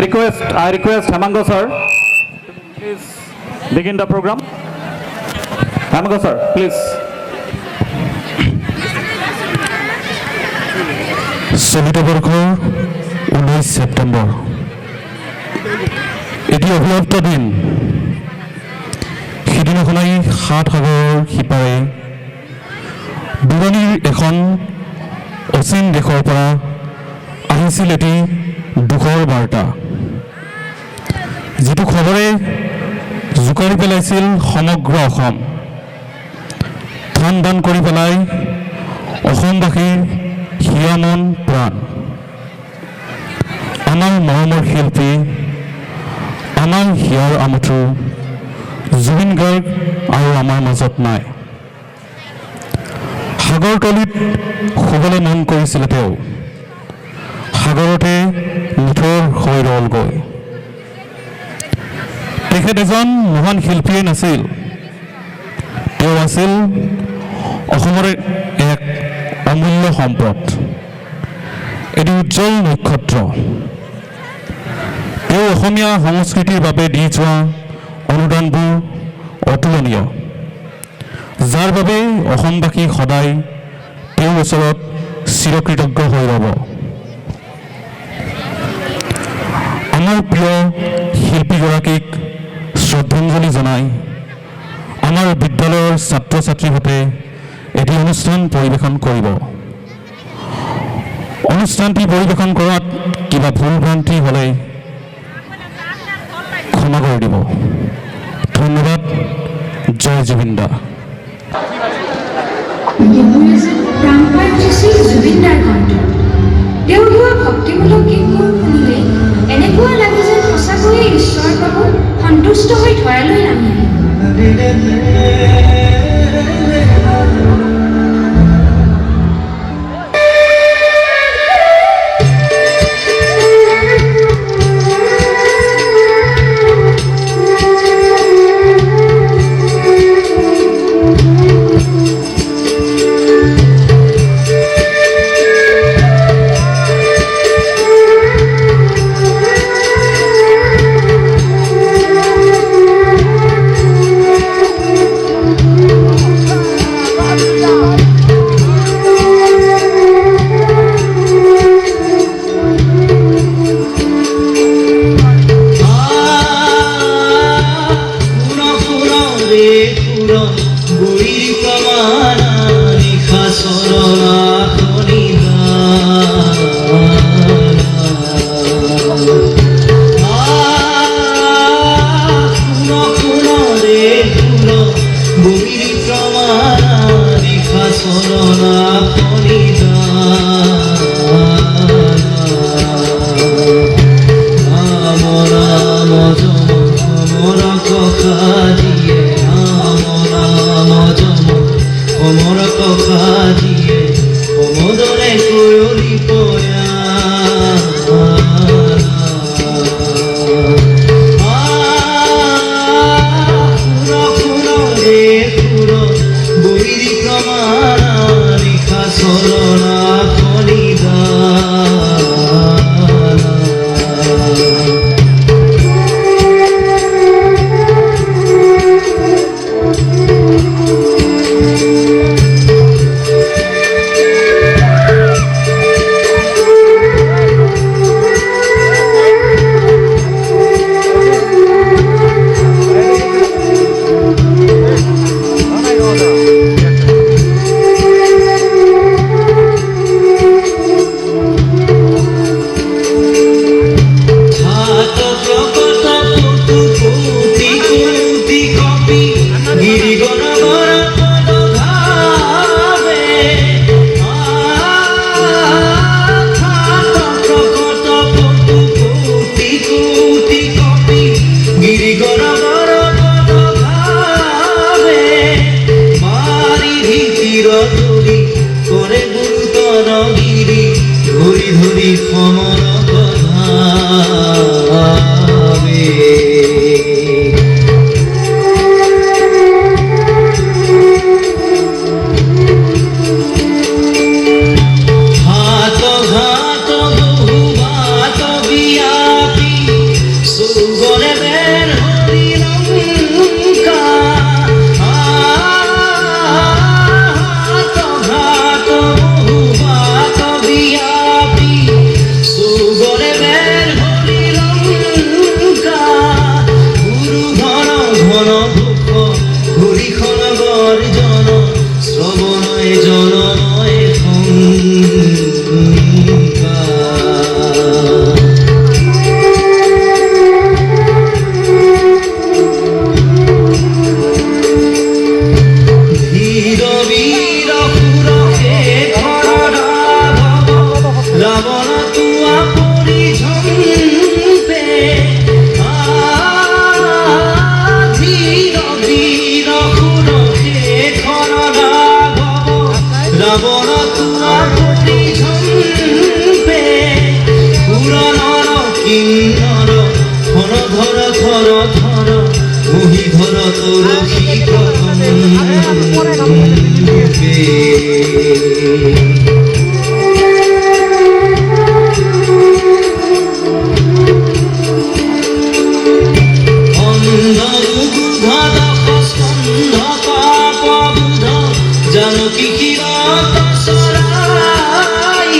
I request Hemango sir, please begin the program. Hemango sir, please. চলিত বৰ্ষৰ 19 ছেপ্টেম্বৰ এটি অভিলপ্ত দিন। সিদিনাখনেই সাত সাগৰৰ সিপাৰে দূৰণিৰ এখন অচিন দেশৰ পৰা আহিছিল এটি দুখৰ বাৰ্তা, যিটো খবৰে জোকাৰি পেলাইছিল সমগ্ৰ অসম। ধান দান কৰি পেলাই অসমবাসীৰ হিয়া মন প্ৰাণ। আমাৰ মৰমৰ শিল্পী, আমাৰ হিয়াৰ আমঠু জুবিন গাৰ্গ আৰু আমাৰ মাজত নাই। সাগৰতলিত শুবলৈ মন কৰিছিল তেওঁ, সাগৰতে নিথৰ হৈ ৰলগৈ। তেখেত এজন মহান শিল্পীয়ে নাছিল, তেওঁ আছিল অসমৰ এক অমূল্য সম্পদ, এটি উজ্জ্বল নক্ষত্ৰ। তেওঁ অসমীয়া সংস্কৃতিৰ বাবে দি যোৱা অনুদানবোৰ অতুলনীয়, যাৰ বাবে অসমবাসী সদায় তেওঁৰ ওচৰত চিৰকৃতজ্ঞ হৈ ৰ'ব। আমাৰ প্ৰিয় শিল্পীগৰাকীক শ্ৰদ্ধাঞ্জলি জনাই আমাৰ বিদ্যালয়ৰ ছাত্ৰ ছাত্ৰীহঁতে এটি অনুষ্ঠান পৰিৱেশন কৰিব। অনুষ্ঠানটি পৰিৱেশন কৰাত কিবা ভুল ভ্ৰান্তি হ'লে ক্ষমা কৰি দিব। ধন্যবাদ। জয় জুবিন দা। জুবিন দাৰ কণ্ঠ, তেওঁ গোৱা ভক্তিমূলক গীতবোৰ শুনিলে এনেকুৱা লাগে যেন সঁচাকৈয়ে ঈশ্বৰ প্ৰভু সন্তুষ্ট হৈ ধৰালৈ নামি জীৱন ভূষ ঘূৰিখন গৰ্জন শ্ৰৱণয় জনময় ধীৰ বীৰ সুৰসে ঘৰ ৰাৱণ তোৱা পৰিঝম্পে ধীৰ বীৰ সুৰসে ঘৰ ৰাৱণ তোৱা পৰিঝম্পে পুৰণৰ কিন্নৰ ধৰ ধৰ ধৰ মোহি ধৰ তোৰ জানকী কিৰত চৰাই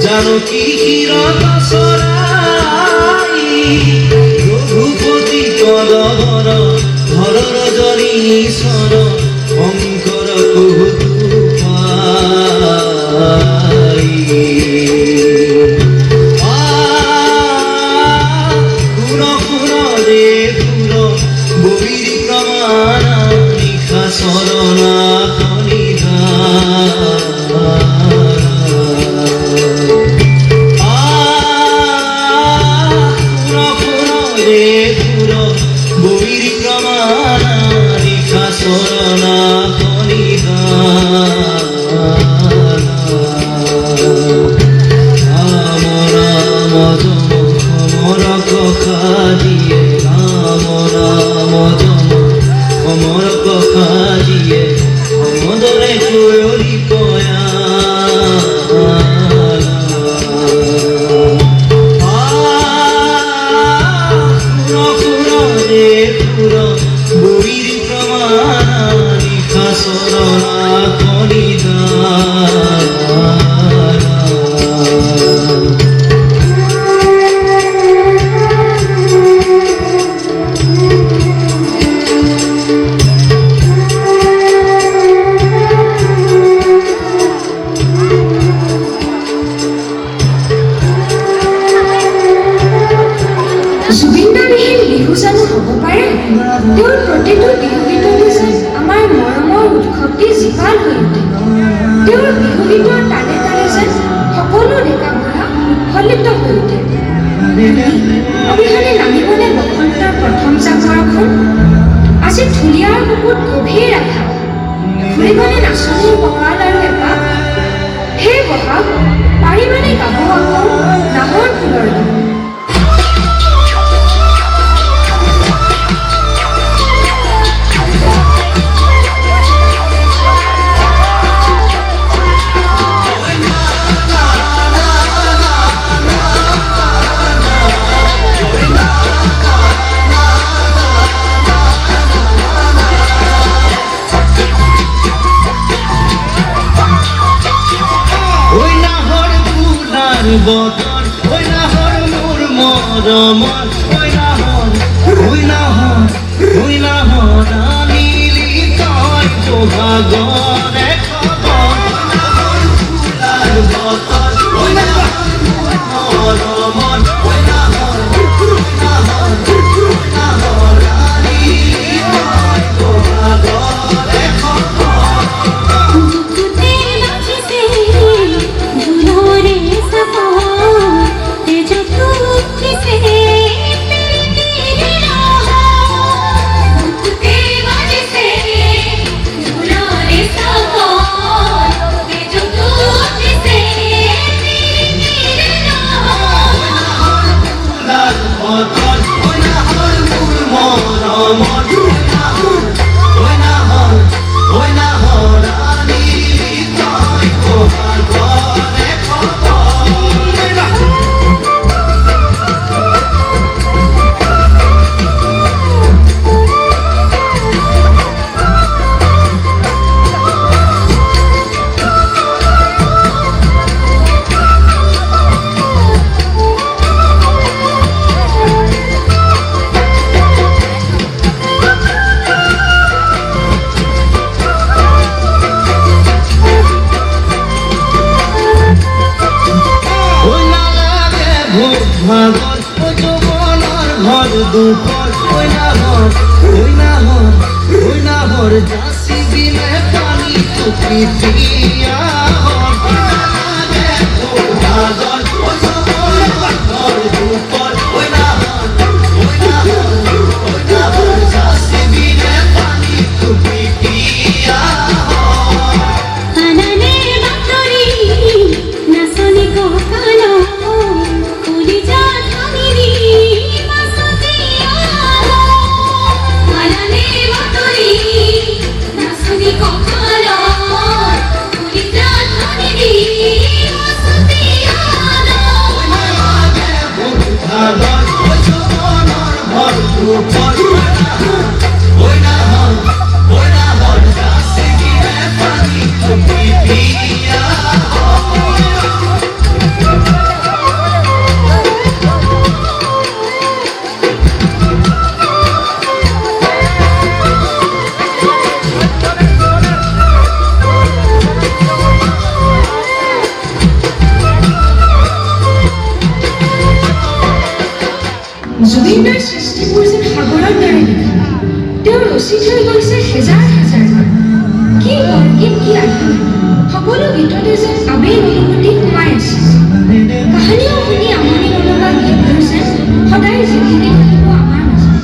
জানকী কিৰত চৰাই ৰঘুপতি পদবৰ ধৰ ৰজনী স্বৰ শংকৰ কৌতুক বৈৰী প্ৰমাণ নিশা চৰণা বৈৰী প্ৰমাণ নিশা চৰণা ৰাম ৰাম যম সমৰ কষা দিয়ে ৰাম ৰাম যম সমৰ কষা দিয়ে সমদৰে কৈৰি পয়া বৈৰী প্ৰমাণ নিশা চৰণা জুবিনদাবিহীন বিহু জানো হ'ব পাৰে? তেওঁৰ প্ৰতিটো বিহু গীততে যেন আমাৰ মৰমৰ উৎসৱটি জীপাল হৈ উঠে। তেওঁৰ বিহু গীতৰ তালে তালে যেন সকলো ডেকা বুঢ়া উৎফুল্লিত হৈ উঠে। অবিহনে নামিবনে বসন্তৰ প্ৰথম জাক বৰষুণ? আজি ঢুলীয়াৰ বুকুত গভীৰ আশা, ঘূৰিবনে নাচনীৰ কঁকাল আৰু এপাক? সেই বহাগ পাৰিবানে গাব আকৌ নামৰ ফুলৰ গীত? বতন ওই নাহর মোর মরমন ওই নাহর নীলি তই বহাগরে খবর ফুলার বতন ওই নাহর মরমন ওই নাহর নীলি তই বহাগরে খবর Come on. দুপর ওই না হর যাসি বিনে পানি তো পিতিয়া পাগল ওই হর দুপর ওই না হর যাসি বিনে পানি তো পিতিয়া আনানের বাতরি নাচনি কোকানো কুলি যা থামিনি মাসতি আলো আনানের বাতরি নাচনি কোকানো কুলি যা থামিনি মাসতি আলো পাগল ওই হর দুপর ওই না হর যাসি বিনে পানি তো পিতিয়া জুবিনদাৰ সৃষ্টিবোৰ যেন সাগৰৰ দৰে লিখা তেওঁ ৰচি থৈ গৈছে হেজাৰ হেজাৰ বাৰ কি বৰগীত কি আধুন সকলো গীততে যেন আবেগ অনুভূতি সোমাই আছে কাহিনীও শুনি আমনি নলগা গীতবোৰ যেন সদায় জিলিকি থাকিব আমাৰ মাজত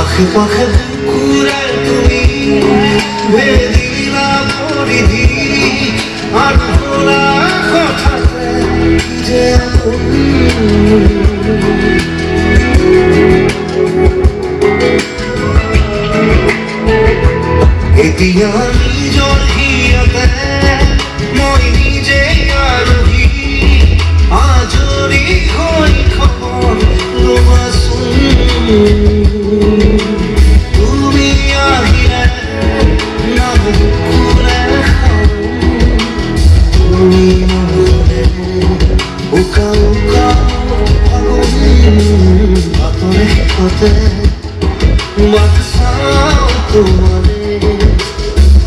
আশেপাশে ঘুরে তুমি ভেবে দিলা পরিধি আর ভোলা কথাতে যে এতিয়া নিজৰ হিয়াতে মই নিজে আলহী আজৰি হৈ খবৰ লোৱাচোন তুমি আহিলে নামুকুৰে তুমি নহলে উকা উকা বাতৰে শেষতে বাট চাওঁ তোমাৰে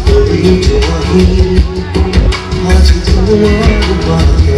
তুমি আহি আজি তোমাৰ বাবে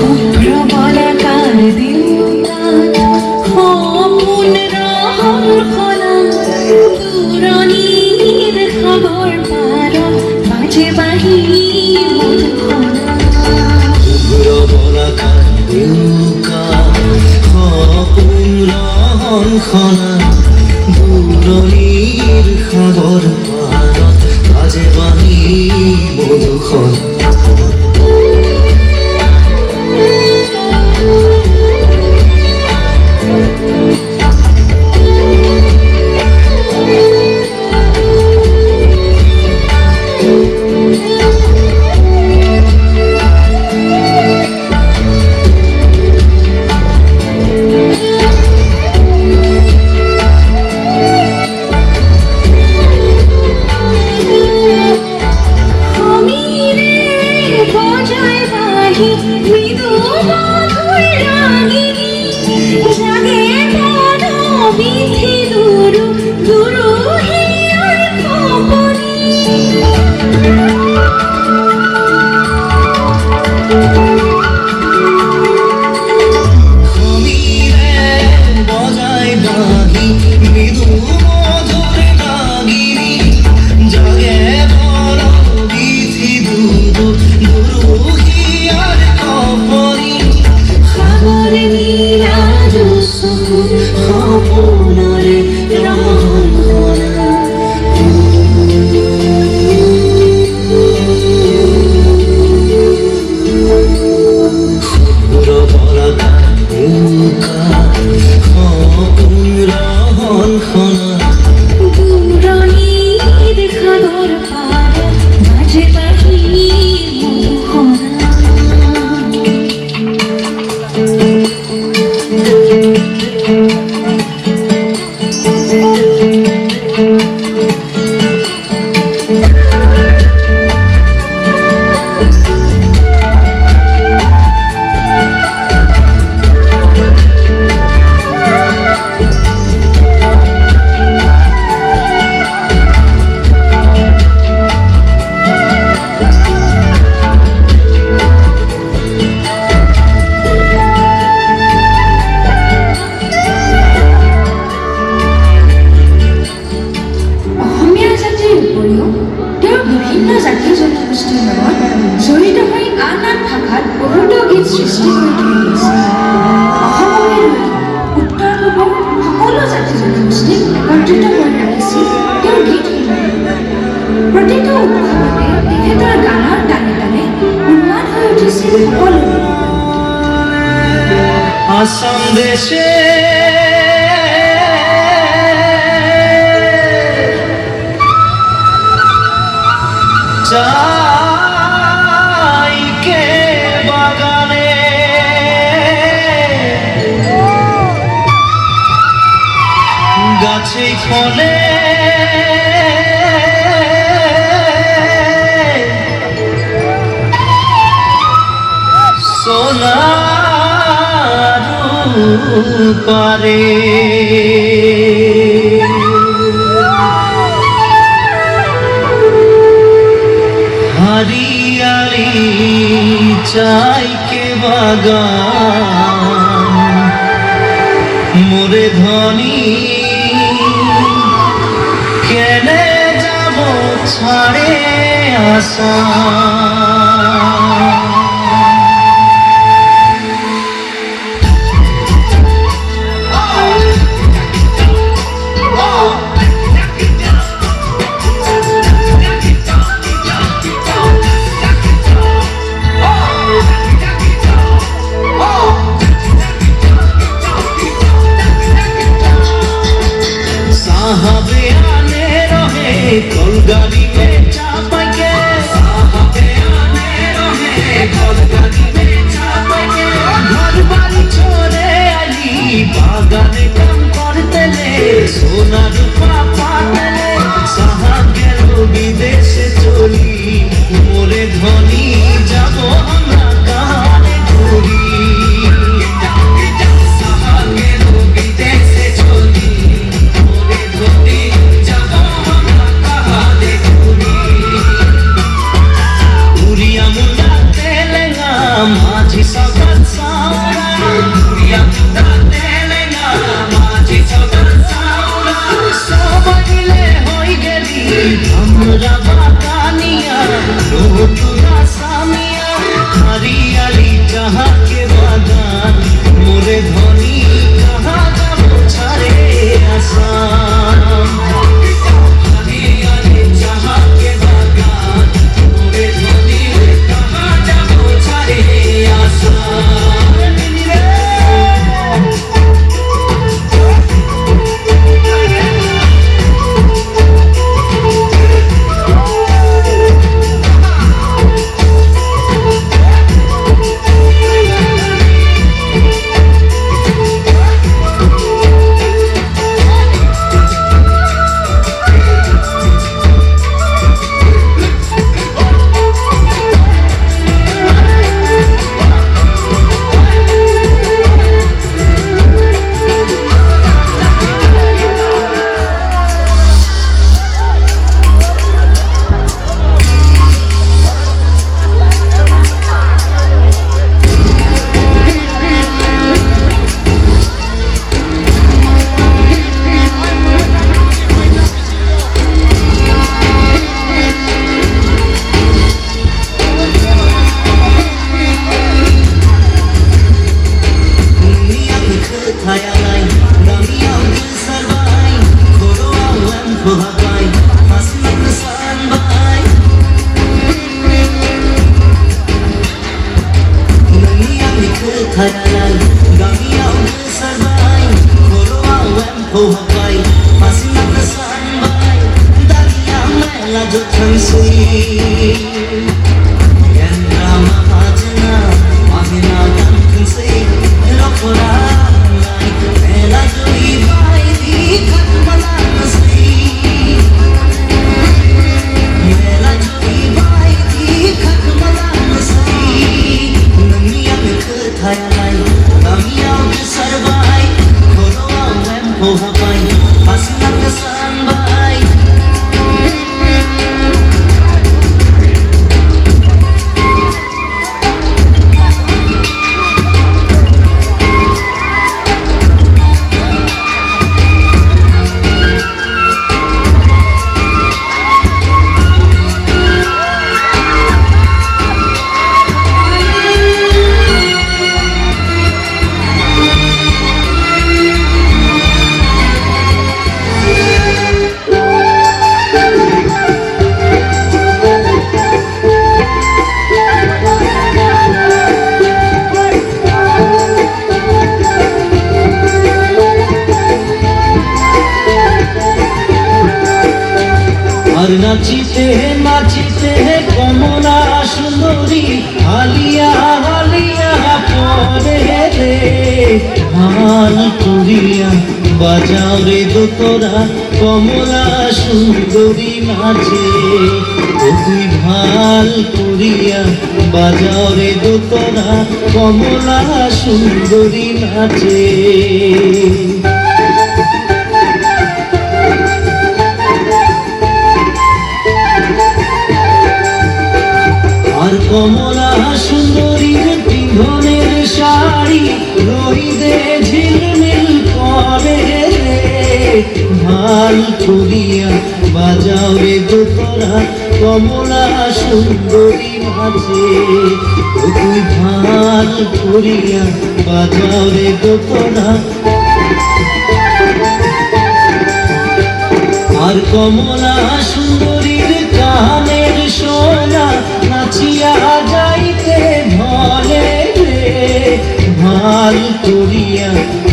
শুভ্রবলাকার দেউকা সপোন রহন খোলা দূৰণিৰ সাগৰ পাৰত বাজে বাঁহী মধুসোনা বলাকার দেউকা সপোন ৰহন খনা দূৰণিৰ সাগৰ পাৰত বাজে বাঁহী মধুসোনা আসাম দেশে চাইকে বাগানে গাছে ফলে পারে হরিয়ালি চাইকে বাগান মোরে ধনী কেনে যাব ছাড়ে আসা कलगाड़ी में चापाई के নাচিতে নাচিতে কমলা সুন্দরী হালিয়া হালিয়া পরে রে হাল করিয়া বাজাও রে দোতরা কমলা সুন্দরী নাচে ও তুই ভাল করিয়া বাজাও রে দোতরা কমলা সুন্দরী নাচে আর কমলা সুন্দরীর পিন্ধনের শাড়ি রইদে ঝিলমিল করে রে ভাল করিয়া বাজাও রে দোতরা কমলা সুন্দরী নাচে ও তুই ভাল করিয়া বাজাও রে দোতরা আর কমলা সুন্দরীর কানের সোনা নাচিয়া যাইতে ভলে রে ভাল করিয়া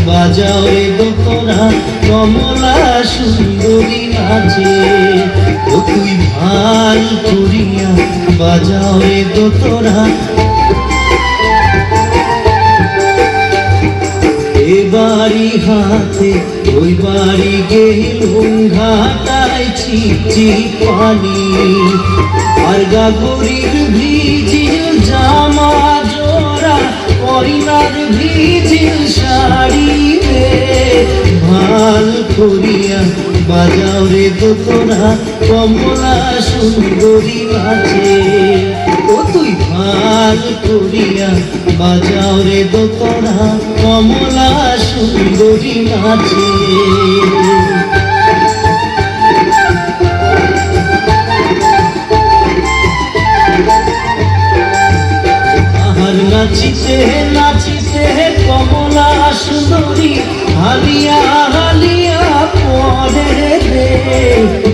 বাজাও রে দোতরা কমলা সুন্দরী নাচে ও তুই ভাল করিয়া বাজাও রে দোতরা এবারি হাতে ওই বাড়ি গেলুম ঘাটায় ছিপছিপ পানি আর গাগরির ভিজিল জামা জোড়া কইনার ভিজিল শাড়ি রে ভাল করিয়া বাজাও রে দোতরা কমলা সুন্দরী নাচে ও তুই ভাল করিয়া বাজাও রে দোতরা কমলা সুন্দরী নাচে আর নাচিতে নাচিতে কমলা সুন্দরী হালিয়া হালিয়া পরে রে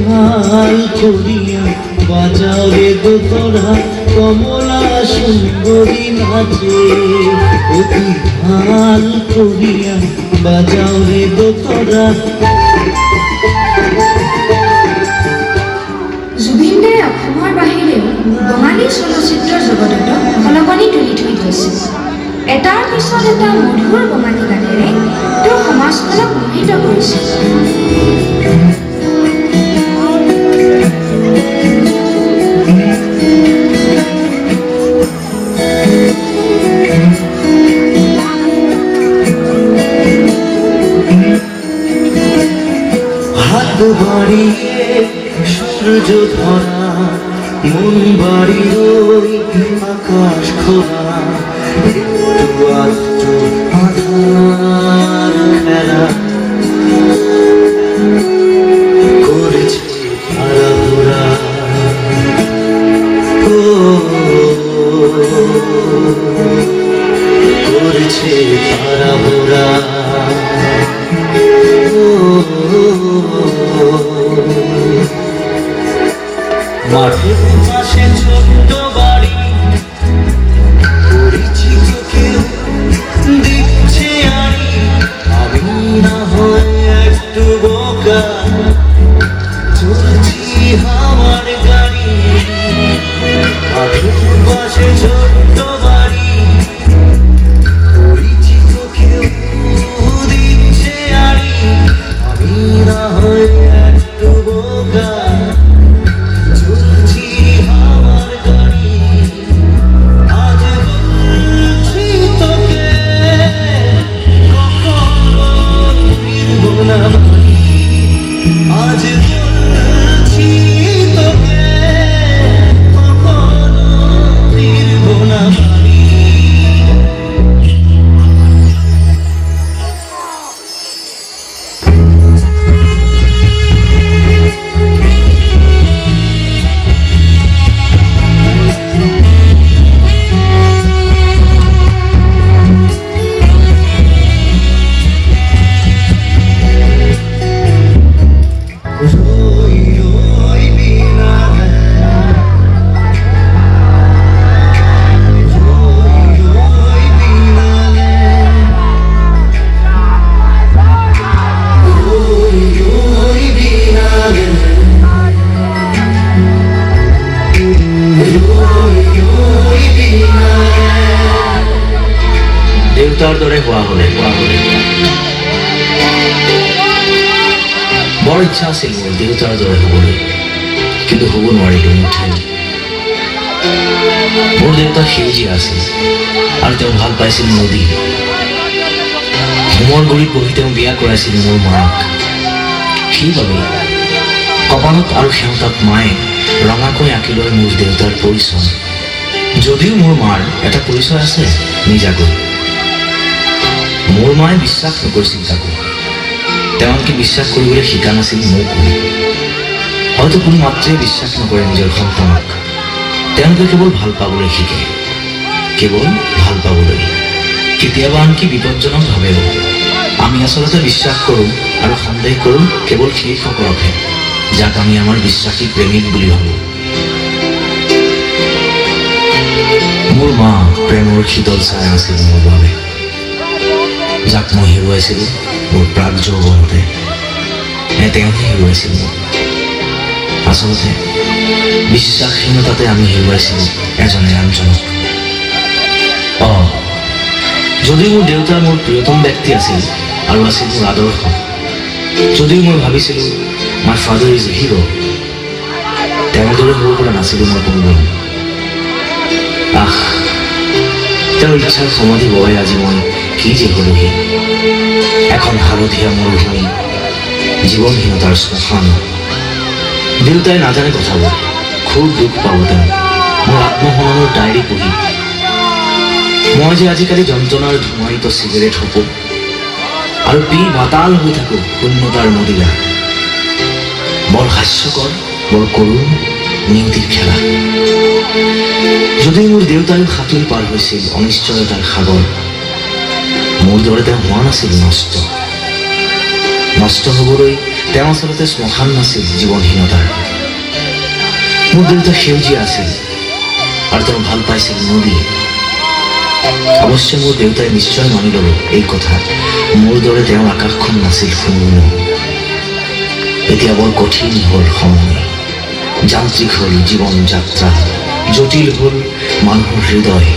ভাল করিয়া বাজাও রে দোতরা কমলা সুন্দরী নাচে ও তুই ভাল করিয়া বাজাও রে দোতরা জুবিন দায়ে অসমৰ বাহিৰেও বঙালী চলচ্চিত্ৰৰ জগততো খলকনি তুলি থৈ গৈছে এটাৰ পিছত এটা মধুৰ বঙালী গানেৰে তেওঁ সমাজখনক মোহিত কৰিছে হাত বাড়িয়ে সূর্য ধরা মন বাড়ির ওই আকাশ খোলা একটু আধটু আধার খেলা করেছে আরাধুরা ও করেছে তারাবোরা মাঠের পাশে ছোট্ট বাড়ি পরিচিত কেউ দিচ্ছে আড়ি আমি না হয় একটু বোকা চলছি আমার গাড়ি মাঠের পাশে ছোট্ট বাড়ি পরিচিত কেউ দিচ্ছে আড়ি আমি না হয় একটু বোকা চলছি আমার দেউতাৰ দৰে হোৱা হ'লে বৰ ইচ্ছা আছিল মোৰ দেউতাৰ দৰে হ'বলৈ, কিন্তু হ'ব নোৱাৰিলোঁ মুঠেই। মোৰ দেউতা সেউজীয়া আছিল আৰু তেওঁ ভাল পাইছিল নদী। হোমৰ গুৰিত বহি তেওঁ বিয়া কৰাইছিল মোৰ মাক। সেইবাবে কপালত আৰু সেউতাত মায়ে ৰঙাকৈ আঁকি লয় মোৰ দেউতাৰ পৰিচয়। যদিও মোৰ মাৰ এটা পৰিচয় আছে নিজাকৈ। মোৰ মায়ে বিশ্বাস নকৰিছিল তাকো। তেওঁ আনকি বিশ্বাস কৰিবলৈ শিকা নাছিল মোকো। হয়তো কোনো মাতৃয়ে বিশ্বাস নকৰে নিজৰ সন্তানক। তেওঁলোকে কেৱল ভাল পাবলৈ শিকে, কেৱল ভাল পাবলৈ। কেতিয়াবা আনকি বিপদজনকভাৱেও। আমি আচলতে বিশ্বাস কৰোঁ আৰু সন্দেহ কৰোঁ কেৱল সেইসকলকহে যাক আমি আমাৰ বিশ্বাসী প্ৰেমিক বুলি ভাবোঁ। মোৰ মা প্ৰেমৰ শীতল ছায়া আছিল মোৰ বাবে, যাক মই হেৰুৱাইছিলোঁ মোৰ প্ৰাক যৌৱনতে। তেওঁহে হেৰুৱাইছিল মোক। আচলতে বিশ্বাসহীনতাতে আমি হেৰুৱাইছিলোঁ এজনে আনজনক। যদিও মোৰ দেউতা মোৰ প্ৰিয়তম ব্যক্তি আছিল আৰু আছিল মোৰ আদৰ্শ, যদিও মই ভাবিছিলোঁ মাই ফাদাৰ ইজ এ হিৰ', তেওঁৰ দৰে হ'ব পৰা নাছিলোঁ মই কোনোদিন। তেওঁৰ ইচ্ছাৰ সমাধি বহাই আজি মই কি যে হ'লোহি। এখন হালধীয়া মৰুভূমি, জীৱনহীনতাৰ শ্মশান। দেউতাই নাজানে কথাবোৰ, খুব দুখ পাব তেওঁ মোৰ আত্মসন্মানৰ ডায়েৰী পঢ়ি। মই যে আজিকালি যন্ত্ৰণাৰ ধোঁৱায়িত চিগাৰেট হপো আৰু পি বাতাল হৈ থাকোঁ শূন্যতাৰ মদিৰা। বৰ হাস্যকৰ, বৰ কৰুণ নিয়তিৰ খেলা। যদি মোৰ দেউতায়ো সাঁতুৰি পাৰ হৈছিল অনিশ্চয়তাৰ সাগৰ, মোৰ দৰে তেওঁ হোৱা নাছিল নষ্ট। নষ্ট হ'বলৈ তেওঁ আচলতে শ্মশান নাছিল জীৱনহীনতাৰ। মোৰ দেউতা সেউজীয়া আছিল আৰু তেওঁ ভাল পাইছিল নদী। অৱশ্যে মোৰ দেউতাই নিশ্চয় মানি ল'ব এই কথা, মোৰ দৰে তেওঁৰ আকাশখন নাছিল শূন্য। এতিয়া বৰ কঠিন হ'ল সময়, যান্ত্ৰিক হ'ল জীৱন যাত্ৰা, জটিল হ'ল মানুহৰ হৃদয়।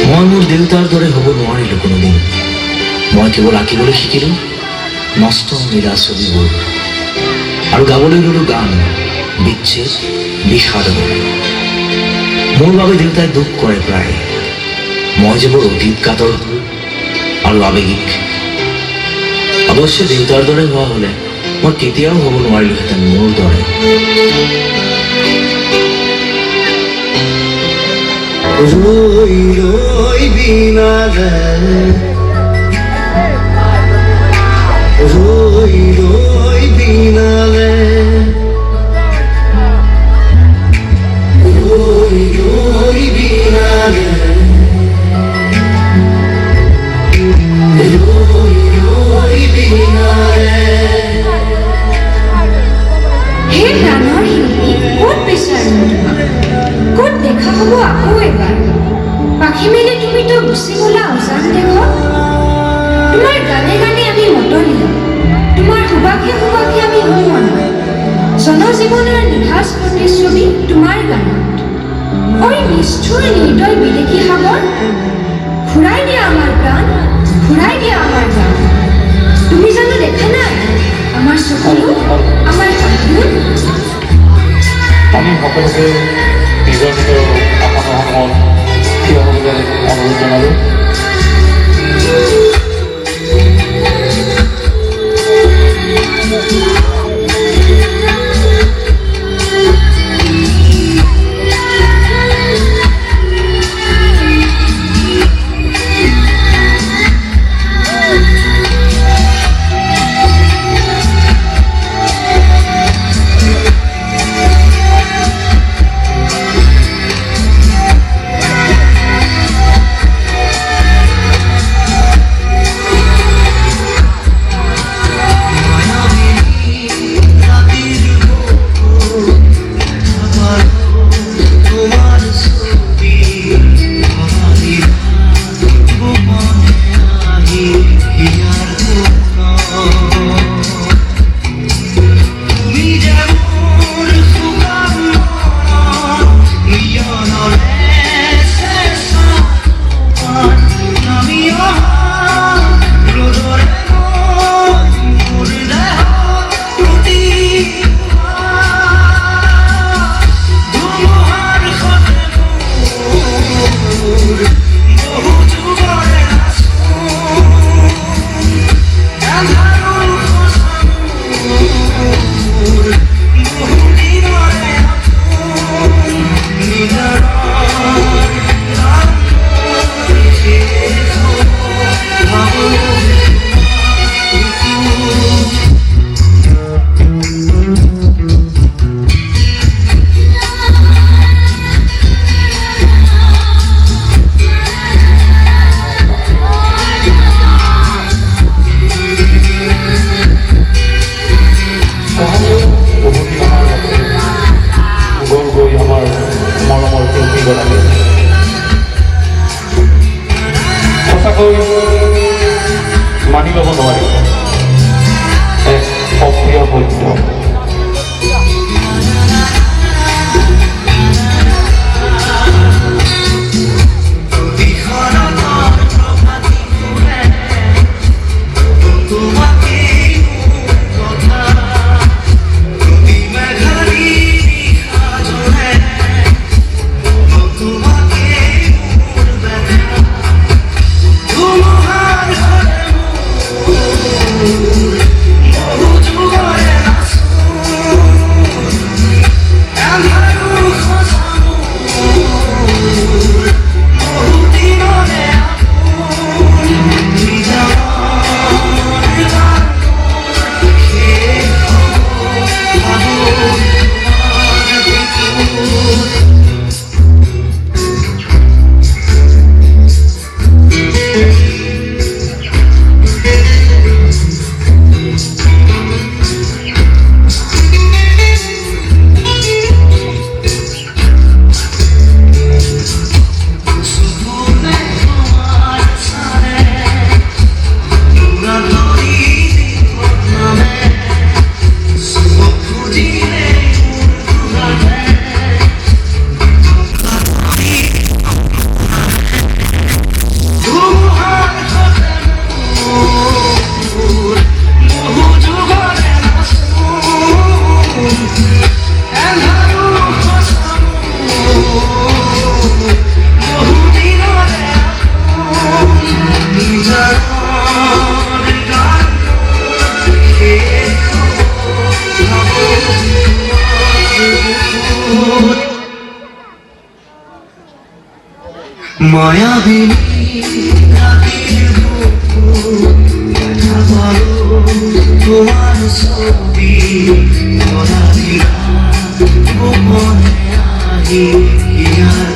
মই মোৰ দেউতাৰ দৰে হ'ব নোৱাৰিলোঁ কোনোদিন। মই কেৱল আঁকিবলৈ শিকিলোঁ নষ্ট নীলা ছবিবোৰ আৰু গাবলৈ ল'লোঁ গান, বিচ্ছেদ, বিষাদ। মোৰ বাবে দেউতাই দুখ কৰে প্ৰায়। মই যে বৰ অতীত কাতৰ হলোঁ আৰু আৱেগিক। অৱশ্যে দেউতাৰ দৰে হোৱা হ'লে মই কেতিয়াও হ'ব নোৱাৰিলোহেঁতেন মোৰ দৰে। রই রই বিনালে রই রই বিনালে রই রই বিনালে রই রই বিনালে। হে প্ৰাণৰ শিল্পী, ক'ত বিচাৰোঁ তোমাক? ক'ত দেখা হ'ব আকৌ এবাৰ? পাখি মেলি তুমিতো গুচি গ'লা অজান দেশত। তোমাৰ গানে গানে আমি মতলীয়া, তোমাৰ সুবাসে সুবাসে আমি হুমনা। জনজীৱনৰ নিভাঁজ প্ৰতিচ্ছবি তোমাৰ গানত। ঐ নিষ্ঠুৰ নিৰ্দয় বিদেশী সাগৰ, ঘূৰাই দিয়া আমাৰ প্ৰাণ, ঘূৰাই দিয়া আমাৰ গান। তুমি জানো দেখা নাই আমাৰ চকুলো, আমাৰ কান্দোন? আমি সকলোকে নিজৰ নিজৰ আসনসমূহত থিয় হ'বলৈ অনুৰোধ জনালোঁ। সঁচাকৈ মানি ল'ব নোৱাৰি এক অপ্ৰিয় সত্য। মায়াবিনী রাতের বুকু ব্যথা করো তোমার ছবি ধরা গোপনে আহি ইয়ার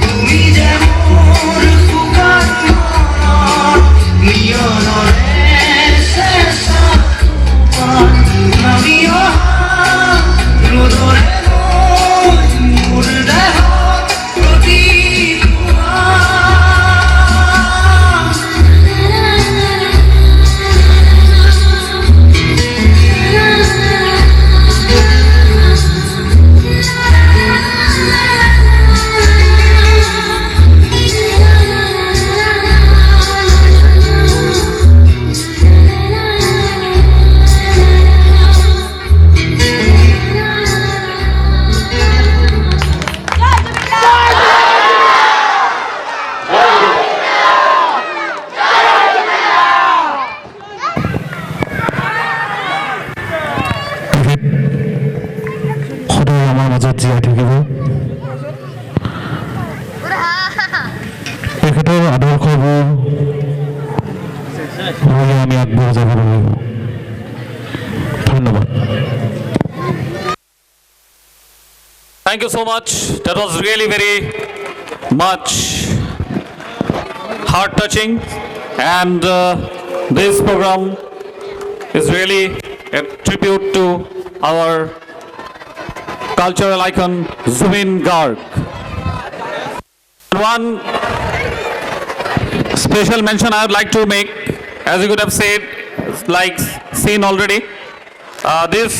তুমি যে মোর ফুকার মিয়নরে শেষা আমি রোদরে সদায় আমাৰ মাজত জীয়াই থাকিব। তেখেতৰ আদৰ্শবোৰ লৈ আমি আগবাঢ়ি যাব লাগিব। ধন্যবাদ। Thank you so much. That was really very much heart-touching, and this program is really a tribute to our cultural icon Zubin Garg. One special mention I would like to make, as you could have said, like seen already, this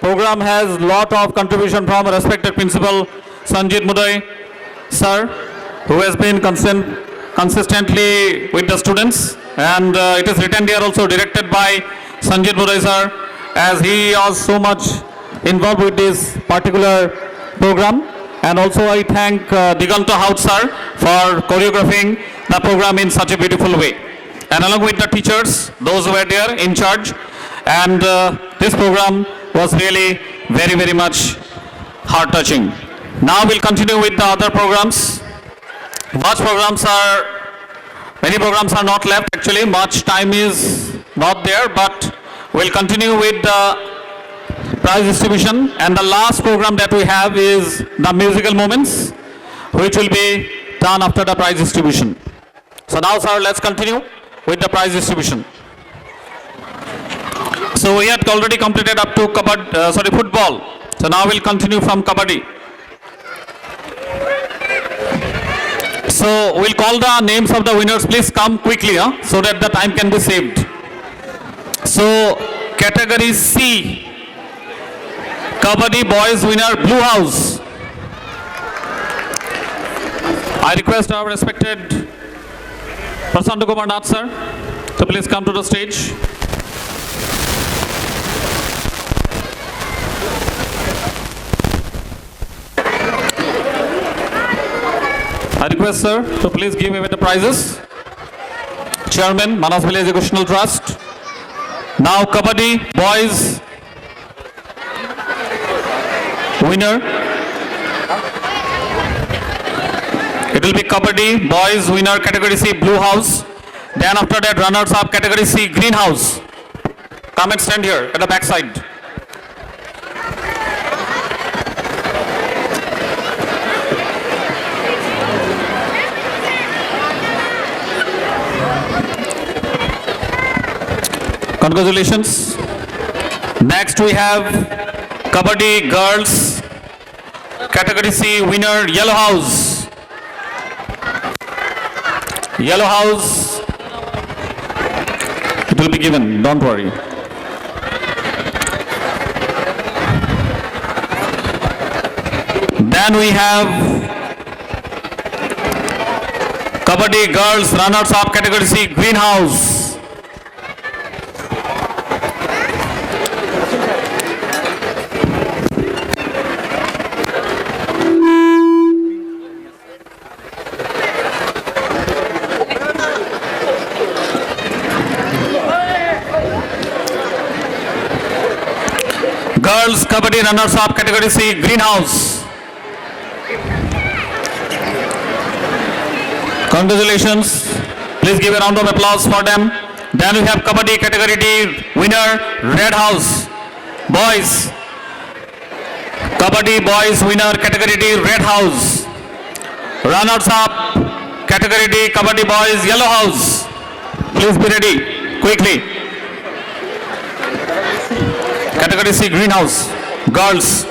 program has lot of contribution from respected principal Sanjit Mudai sir, who has been consistently with the students, and it is written here also directed by Sanjit Mudai sir, as he was so much involved with this particular program. And also I thank Diganta Hout sir for choreographing the program in such a beautiful way, and along with the teachers, those who were there in charge, and this program was really very, very much heart-touching. Now we'll continue with the other programs. Many programs are not left actually, much time is not there, but we'll continue with the prize distribution, and the last program that we have is the musical moments, which will be done after the prize distribution. So now sir, let's continue with the prize distribution. So we had already completed up to football. So now we'll continue from kabaddi. So we'll call the names of the winners. Please come quickly, so that the time can be saved. So category C, Kabaddi Boys winner Blue House. I request our respected Prasanth Kumar Nath sir to please come to the stage. I request sir to please give away the prizes. Chairman, Manas Village Educational Trust. Now Kabaddi Boys winner. It will be Kabaddi Boys winner category C Blue House. Then after that runners up category C Green House. Come and stand here at the back side. Congratulations. Next we have Kabaddi Girls category C winner Yellow House. Yellow House, it will be given, don't worry. Then we have Kabaddi Girls runners up category C Green House. Girls Kabaddi runners up category C Greenhouse. Congratulations. Please give a round of applause for them. Then we have Kabaddi category D winner Red House. Boys. Kabaddi Boys winner category D Red House. Runners up category D Kabaddi Boys Yellow House. Please be ready quickly. Category C Greenhouse, girls.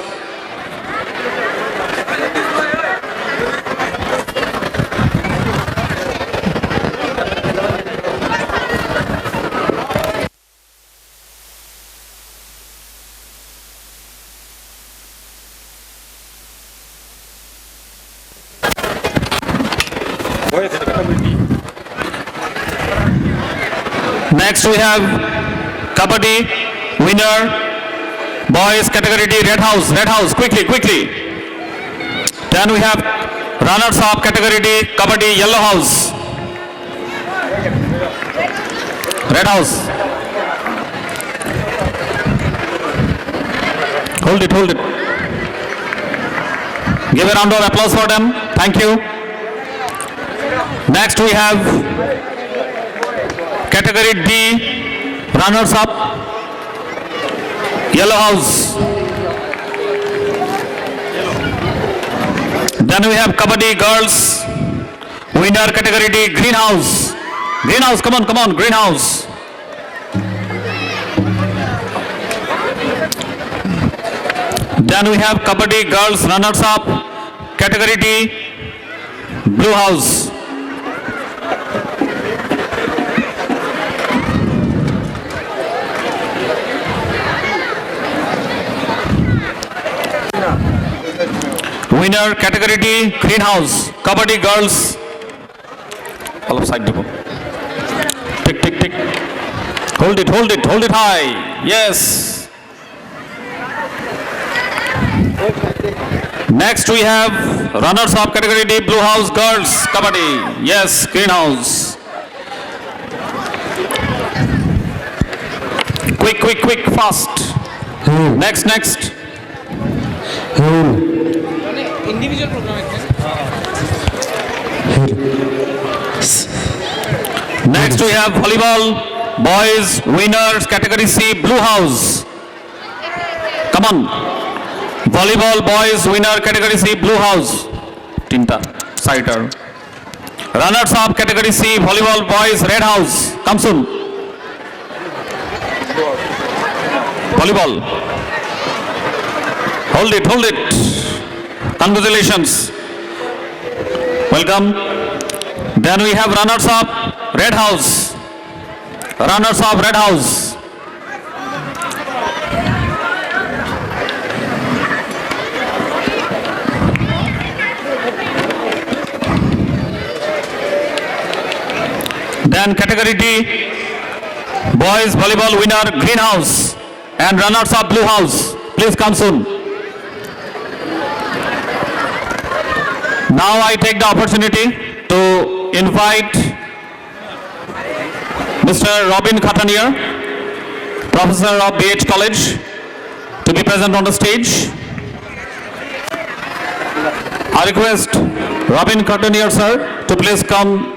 Next we have Kabaddi winner Boys category D Red House, quickly. Then we have runners up category D Kabaddi Yellow House. Red House. Hold it. Give a round of applause for them. Thank you. Next we have category D runners up Yellow House. Then we have Kabaddi Girls winner category D Greenhouse. Come on, Greenhouse. Then we have Kabaddi Girls runners up category D Blue House. Winner category D Greenhouse. Kabaddi Girls. All side to go. Tick. Hold it high. Yes. Next we have runners up category D Blue House Girls Kabaddi. Yes, Greenhouse. Quick, fast. Next. Individual programme है Next we have volleyball boys winners category C Blue House. Come on. Volleyball boys winner category C Blue House. Tinta sider. Runners up category C volleyball boys Red House. Come soon. Volleyball. Hold it. Congratulations. Welcome. Then we have runners up, Red House. Runners up, Red House. Then category D, boys volleyball winner Green House and runners up Blue House. Please come soon. Now I take the opportunity to invite Mr. Robin Khatanier, Professor of BH College, to be present on the stage. I request Robin Khatanier sir to please come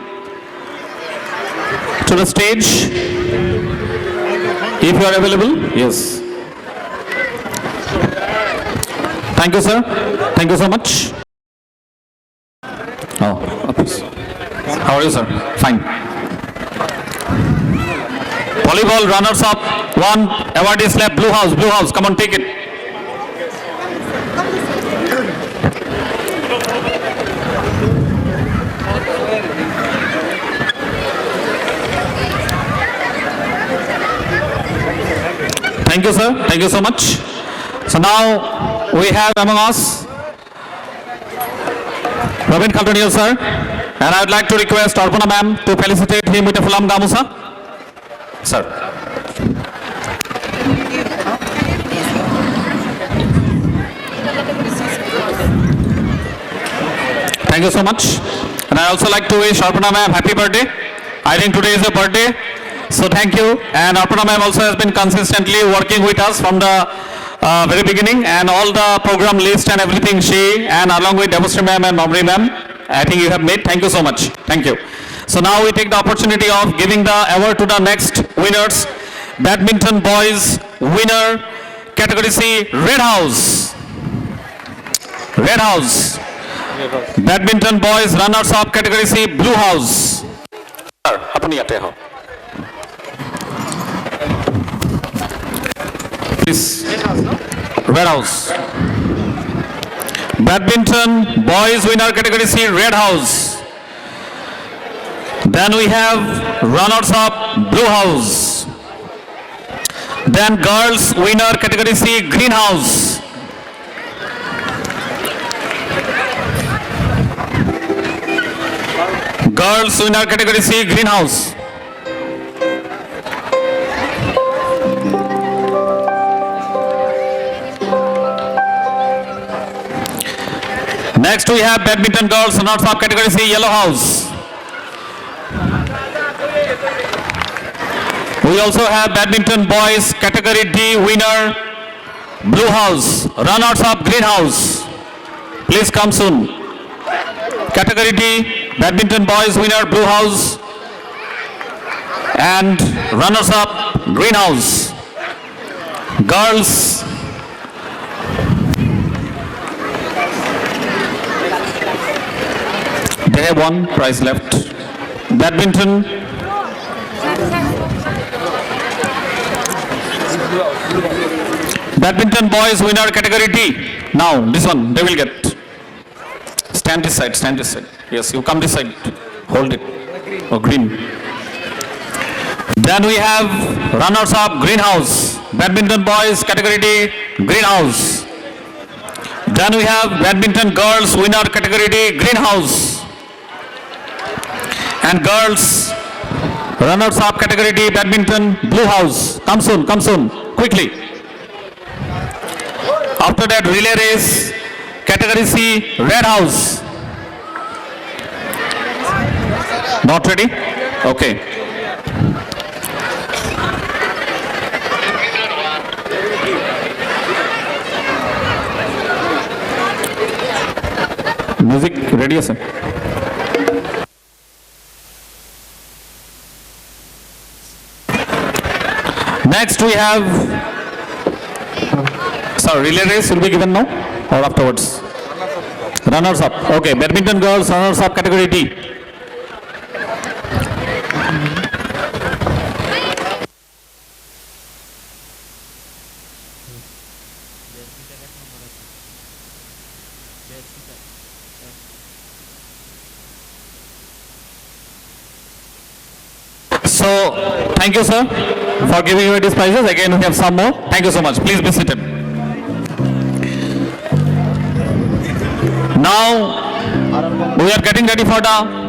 to the stage if you are available. Yes. Thank you, sir. Thank you so much. Oh, please. How are you, sir? Fine. Volleyball runners up. One award is left. Blue House. Blue House. Come on, take it. Thank you, sir. Thank you so much. So now we have among us Robin Khatanier, sir, and I would like to request Arpana ma'am to felicitate him with a Fulam Gamusa. Sir. Thank you so much. And I also like to wish Arpana ma'am happy birthday. I think today is a birthday. So thank you. And Arpana ma'am also has been consistently working with us from the very beginning, and all the program list and everything she and along with Devasri ma'am and Mamri ma'am, I think you have made. Thank you so much. Thank you. So now we take the opportunity of giving the award to the next winners. Badminton boys winner, category C, Red House. Red House. Badminton boys runners up, category C, Blue House. Sir, apni yate ho. Please. Red House. Badminton boys winner, category C, Red House. Then we have runners up, Blue House. Then girls winner, category C, Green House. Girls winner, category C, Green House. Next we have badminton girls runners up, category C, Yellow House. We also have badminton boys category D winner Blue House, runners up Green House. Please come soon. Category D badminton boys winner Blue House and runners up Green House. Girls they have one prize left. Badminton Badminton boys winner category D. Now this one they will get. Stand this side, stand this side. Yes, you come this side. Hold it. Oh, green. Then we have runners up Green House. Badminton boys category D, Green House. Then we have badminton girls winner category D, Green House. And girls runners up category D, badminton Blue House. Come soon, quickly. After that relay race, category C, Red House. Not ready? Okay. Music ready, sir? Next we have, sir, relay race will be given now or afterwards? Runners up. Okay, badminton girls, runners up category D. So, thank you, sir, for giving away these prizes. Again, we have some more. Thank you so much. Please be seated. Now, we are getting ready for the